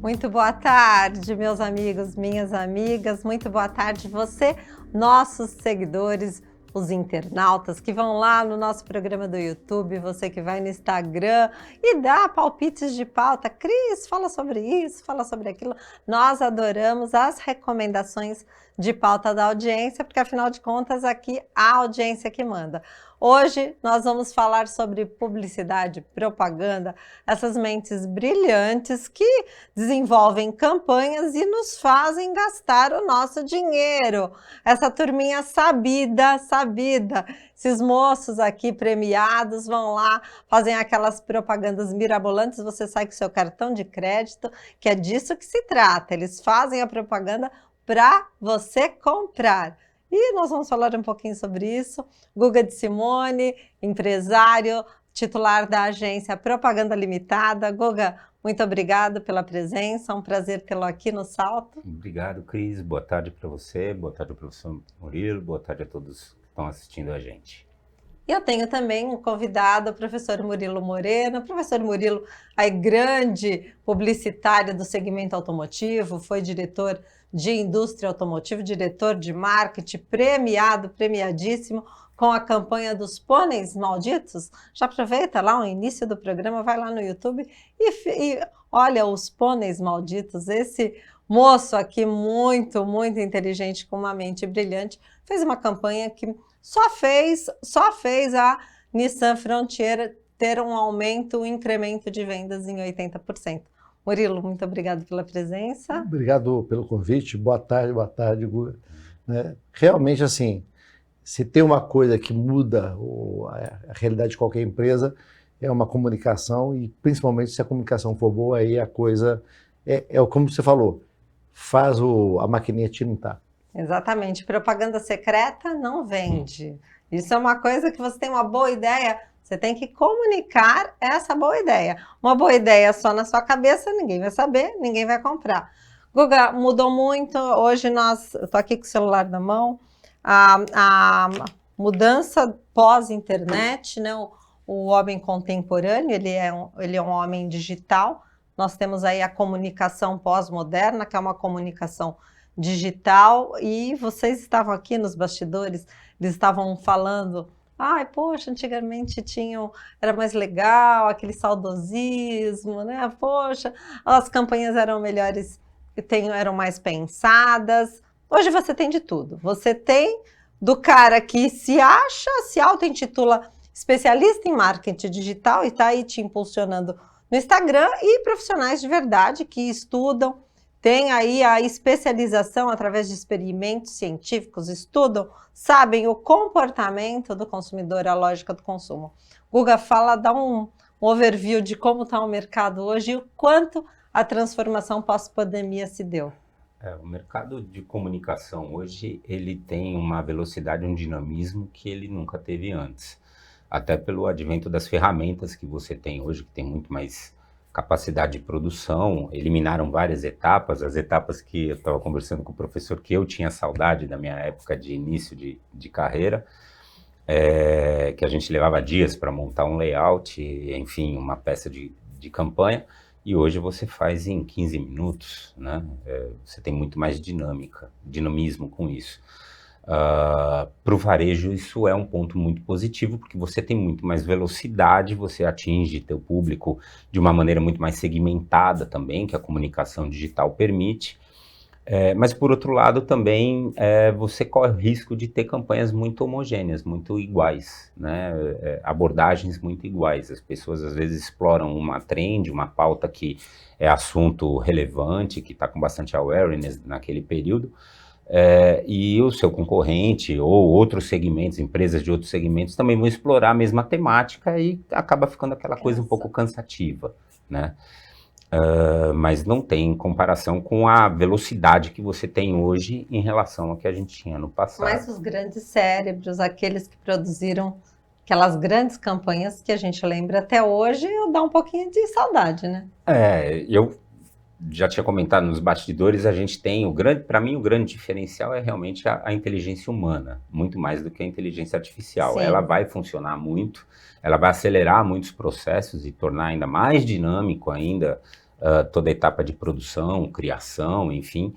Muito boa tarde, meus amigos, minhas amigas. Muito boa tarde você, nossos seguidores, os internautas que vão lá no nosso programa do YouTube, você que vai no Instagram e dá palpites de pauta. Cris, fala sobre isso, fala sobre aquilo. Nós adoramos as recomendações de pauta da audiência, porque afinal de contas aqui a audiência que manda. Hoje nós vamos falar sobre publicidade, propaganda, essas mentes brilhantes que desenvolvem campanhas e nos fazem gastar o nosso dinheiro. Essa turminha sabida, esses moços aqui premiados vão lá, fazem aquelas propagandas mirabolantes, você sai com seu cartão de crédito, que é disso que se trata, eles fazem a propaganda para você comprar. E nós vamos falar um pouquinho sobre isso. Guga de Simone, empresário, titular da agência Propaganda Limitada. Guga, muito obrigado pela presença, um prazer tê-lo aqui no Salto. Obrigado, Cris. Boa tarde para você, boa tarde ao professor Murilo, boa tarde a todos que estão assistindo a gente. E eu tenho também um convidado, o professor Murilo Moreno. O professor Murilo é grande publicitário do segmento automotivo, foi diretor de indústria automotiva, diretor de marketing, premiadíssimo, com a campanha dos pôneis malditos. Já aproveita lá o início do programa, vai lá no YouTube e olha os pôneis malditos. Esse moço aqui, muito inteligente, com uma mente brilhante, fez uma campanha que só fez a Nissan Frontier ter um aumento, um incremento de vendas em 80%. Murilo, muito obrigado pela presença. Obrigado pelo convite. Boa tarde, Guga. Realmente, assim, se tem uma coisa que muda a realidade de qualquer empresa, é uma comunicação, e principalmente se a comunicação for boa, aí a coisa como você falou, faz a maquininha tilintar. Exatamente. Propaganda secreta não vende. Isso é uma coisa que você tem uma boa ideia, você tem que comunicar essa boa ideia. Uma boa ideia só na sua cabeça, ninguém vai saber, ninguém vai comprar. Guga, mudou muito. Hoje eu tô aqui com o celular na mão. A mudança pós-internet, né? O homem contemporâneo, ele é um homem digital. Nós temos aí a comunicação pós-moderna, que é uma comunicação digital, e vocês estavam aqui nos bastidores, eles estavam falando, poxa, antigamente era mais legal, aquele saudosismo, né? Poxa, as campanhas eram melhores, eram mais pensadas. Hoje você tem de tudo. Você tem do cara que se auto-intitula especialista em marketing digital e está aí te impulsionando no Instagram, e profissionais de verdade que estudam, tem aí a especialização através de experimentos científicos, estudam, sabem o comportamento do consumidor, a lógica do consumo. Guga, dá um overview de como está o mercado hoje e o quanto a transformação pós-pandemia se deu. O mercado de comunicação hoje, ele tem uma velocidade, um dinamismo que ele nunca teve antes. Até pelo advento das ferramentas que você tem hoje, que tem muito mais capacidade de produção, eliminaram várias etapas, as etapas que eu estava conversando com o professor, que eu tinha saudade da minha época de início de carreira, que a gente levava dias para montar um layout, enfim, uma peça de campanha, e hoje você faz em 15 minutos, né? Você tem muito mais dinamismo com isso. Para o varejo isso é um ponto muito positivo, porque você tem muito mais velocidade, você atinge teu público de uma maneira muito mais segmentada também, que a comunicação digital permite, mas por outro lado também você corre o risco de ter campanhas muito homogêneas, muito iguais, né? Abordagens muito iguais. As pessoas às vezes exploram uma trend, uma pauta que é assunto relevante, que está com bastante awareness naquele período, e o seu concorrente ou outros segmentos, empresas de outros segmentos também vão explorar a mesma temática e acaba ficando aquela coisa um pouco cansativa, né? Mas não tem comparação com a velocidade que você tem hoje em relação ao que a gente tinha no passado. Mas os grandes cérebros, aqueles que produziram aquelas grandes campanhas que a gente lembra até hoje, dá um pouquinho de saudade, né? já tinha comentado nos bastidores, a gente tem para mim o grande diferencial é realmente a inteligência humana, muito mais do que a inteligência artificial. Sim. Ela vai funcionar muito, ela vai acelerar muitos processos e tornar ainda mais dinâmico ainda toda a etapa de produção, criação, enfim.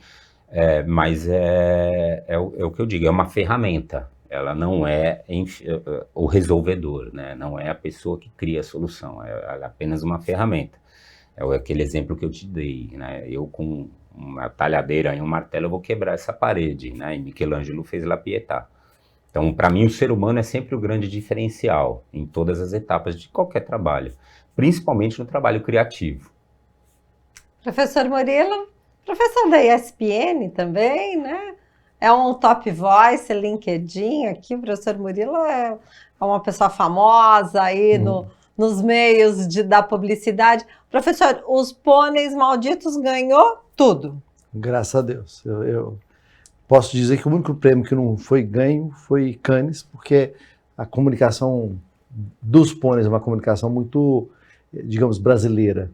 Mas é o que eu digo, é uma ferramenta. Ela não é o resolvedor, né? Não é a pessoa que cria a solução, é apenas uma ferramenta. É aquele exemplo que eu te dei, né? Eu com uma talhadeira e um martelo eu vou quebrar essa parede, né? E Michelangelo fez La Pietà. Então, para mim, o ser humano é sempre o grande diferencial em todas as etapas de qualquer trabalho, principalmente no trabalho criativo. Professor Murilo, professor da ESPN também, né? É um top voice, LinkedIn aqui, o professor Murilo é uma pessoa famosa aí nos meios da publicidade. Professor, os pôneis malditos ganhou tudo. Graças a Deus. Eu posso dizer que o único prêmio que não foi ganho foi Cannes, porque a comunicação dos pôneis é uma comunicação muito, digamos, brasileira.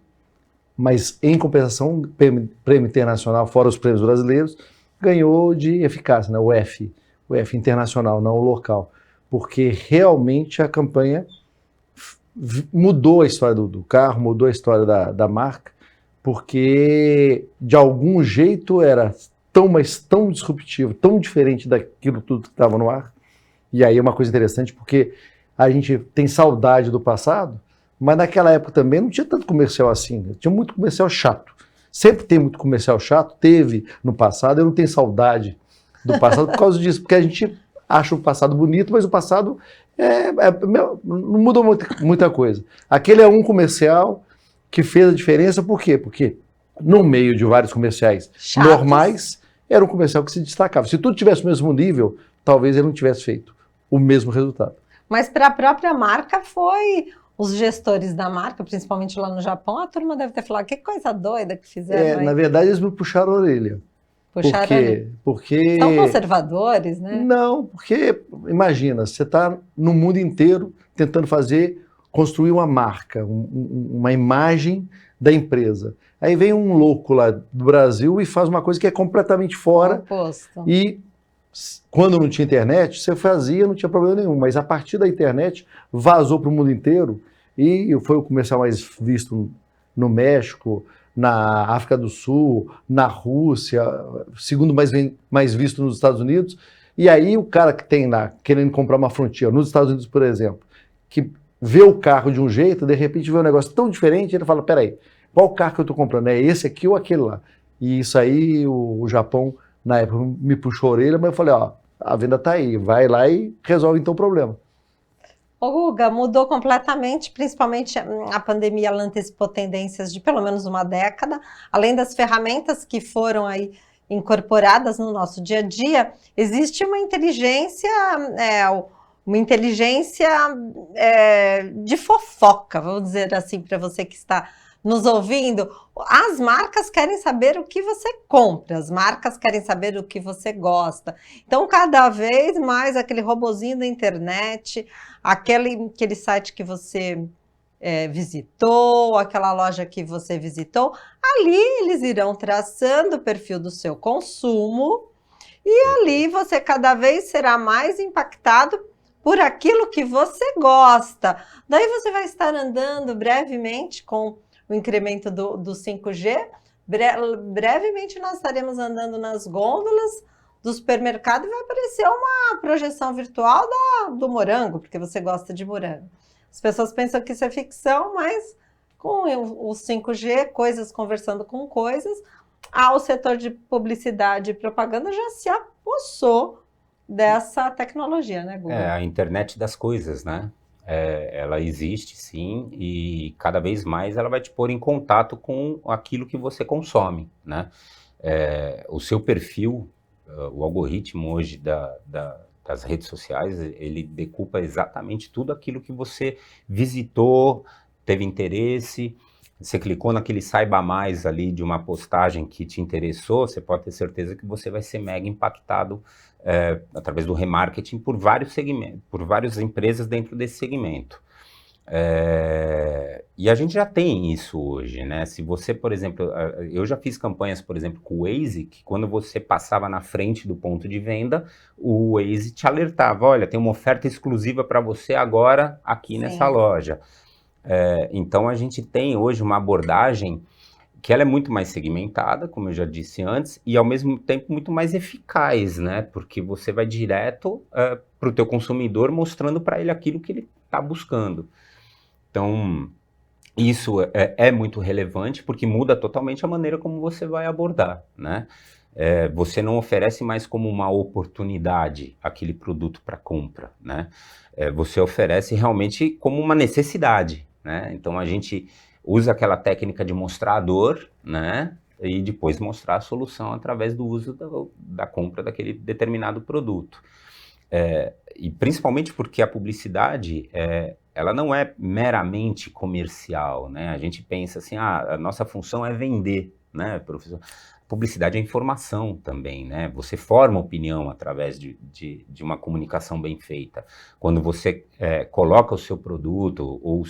Mas, em compensação, prêmio internacional, fora os prêmios brasileiros, ganhou de eficácia, né? O F internacional, não o local. Porque realmente a campanha mudou a história do carro, mudou a história da marca, porque de algum jeito era tão disruptivo, tão diferente daquilo tudo que estava no ar. E aí é uma coisa interessante, porque a gente tem saudade do passado, mas naquela época também não tinha tanto comercial assim, tinha muito comercial chato. Sempre tem muito comercial chato, teve no passado, eu não tenho saudade do passado por causa disso, porque a gente acha o passado bonito, mas o passado não mudou muita coisa. Aquele é um comercial que fez a diferença, por quê? Porque no meio de vários comerciais chatos, normais, era um comercial que se destacava. Se tudo tivesse o mesmo nível, talvez ele não tivesse feito o mesmo resultado. Mas para a própria marca foi... Os gestores da marca, principalmente lá no Japão, a turma deve ter falado, que coisa doida que fizeram aí. Na verdade, eles me puxaram a orelha. Puxaram a orelha? Porque... São conservadores, né? Não, porque, imagina, você está no mundo inteiro tentando construir uma marca, uma imagem da empresa. Aí vem um louco lá do Brasil e faz uma coisa que é completamente fora. Oposto. E quando não tinha internet, você fazia, não tinha problema nenhum. Mas a partir da internet, vazou para o mundo inteiro e foi o comercial mais visto no México, na África do Sul, na Rússia, segundo mais visto nos Estados Unidos. E aí o cara que tem lá, querendo comprar uma Frontier, nos Estados Unidos, por exemplo, que vê o carro de um jeito, de repente vê um negócio tão diferente, ele fala, peraí, qual carro que eu estou comprando? É esse aqui ou aquele lá? E isso aí o Japão... Na época me puxou a orelha, mas eu falei, ó, a venda está aí, vai lá e resolve então o problema. Ô Guga, mudou completamente, principalmente a pandemia, ela antecipou tendências de pelo menos uma década, além das ferramentas que foram aí incorporadas no nosso dia a dia, existe uma inteligência de fofoca, vamos dizer assim, para você que está nos ouvindo. As marcas querem saber o que você compra, as marcas querem saber o que você gosta. Então, cada vez mais aquele robozinho da internet, aquele site que você visitou, aquela loja que você visitou, ali eles irão traçando o perfil do seu consumo e ali você cada vez será mais impactado por aquilo que você gosta. Daí você vai estar andando brevemente com o incremento do 5G, brevemente nós estaremos andando nas gôndolas do supermercado e vai aparecer uma projeção virtual do morango, porque você gosta de morango. As pessoas pensam que isso é ficção, mas com o 5G, coisas conversando com coisas, o setor de publicidade e propaganda já se apossou dessa tecnologia, né, Google? A internet das coisas, né? Ela existe sim e cada vez mais ela vai te pôr em contato com aquilo que você consome, né? O seu perfil, o algoritmo hoje das redes sociais, ele decupa exatamente tudo aquilo que você visitou, teve interesse, você clicou naquele saiba mais ali de uma postagem que te interessou, você pode ter certeza que você vai ser mega impactado através do remarketing por vários segmentos, por várias empresas dentro desse segmento. E a gente já tem isso hoje, né? Se você, por exemplo, eu já fiz campanhas, por exemplo, com o Waze, que quando você passava na frente do ponto de venda, o Waze te alertava, olha, tem uma oferta exclusiva para você agora aqui nessa loja. Então a gente tem hoje uma abordagem que ela é muito mais segmentada, como eu já disse antes, e ao mesmo tempo muito mais eficaz, né? Porque você vai direto para o teu consumidor, mostrando para ele aquilo que ele está buscando. Então, isso é muito relevante, porque muda totalmente a maneira como você vai abordar, né? Você não oferece mais como uma oportunidade aquele produto para compra, né? Você oferece realmente como uma necessidade, né? Então, a gente usa aquela técnica de mostrar a dor, né? E depois mostrar a solução através do uso da compra daquele determinado produto. E principalmente porque a publicidade, ela não é meramente comercial, né? A gente pensa assim, a nossa função é vender, né, professor? Publicidade é informação também, né? Você forma opinião através de uma comunicação bem feita. Quando você coloca o seu produto ou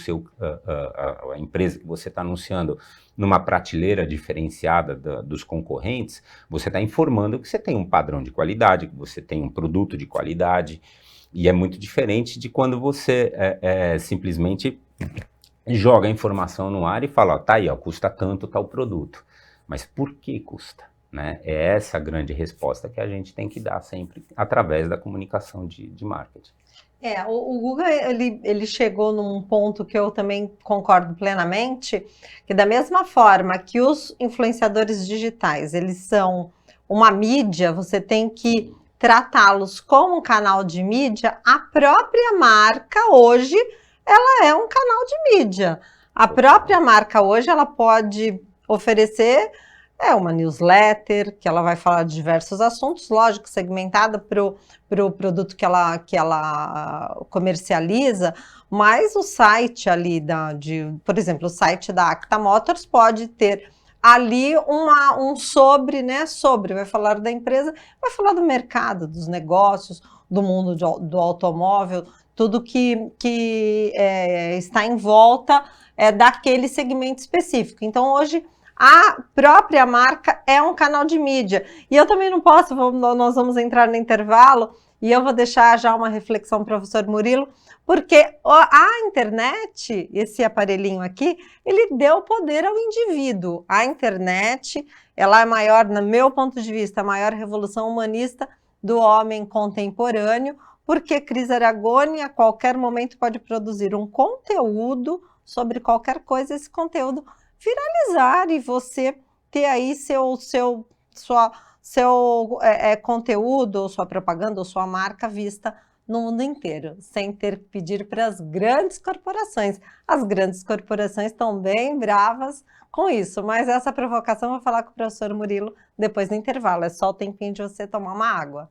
a empresa que você está anunciando numa prateleira diferenciada dos concorrentes, você está informando que você tem um padrão de qualidade, que você tem um produto de qualidade, e é muito diferente de quando você simplesmente joga a informação no ar e fala, ó, tá aí, ó, custa tanto tal produto. Mas por que custa? Né? É essa a grande resposta que a gente tem que dar sempre através da comunicação de marketing. O Google ele chegou num ponto que eu também concordo plenamente, que da mesma forma que os influenciadores digitais, eles são uma mídia, você tem que tratá-los como um canal de mídia, a própria marca hoje, ela é um canal de mídia. A própria marca hoje, ela pode oferecer uma newsletter, que ela vai falar de diversos assuntos, lógico, segmentada para o produto que ela comercializa, mas o site ali, por exemplo, o site da Acta Motors pode ter ali um sobre, vai falar da empresa, vai falar do mercado, dos negócios, do mundo do automóvel, tudo que está em volta daquele segmento específico. Então, hoje, a própria marca é um canal de mídia. E eu também não posso, nós vamos entrar no intervalo, e eu vou deixar já uma reflexão para o professor Murilo, porque a internet, esse aparelhinho aqui, ele deu poder ao indivíduo. A internet, ela é maior, no meu ponto de vista, a maior revolução humanista do homem contemporâneo, porque Cris Aragoni a qualquer momento pode produzir um conteúdo sobre qualquer coisa, esse conteúdo viralizar e você ter aí seu conteúdo, ou sua propaganda, ou sua marca vista no mundo inteiro, sem ter que pedir para as grandes corporações. As grandes corporações estão bem bravas com isso, mas essa provocação eu vou falar com o professor Murilo depois do intervalo. É só o tempinho de você tomar uma água.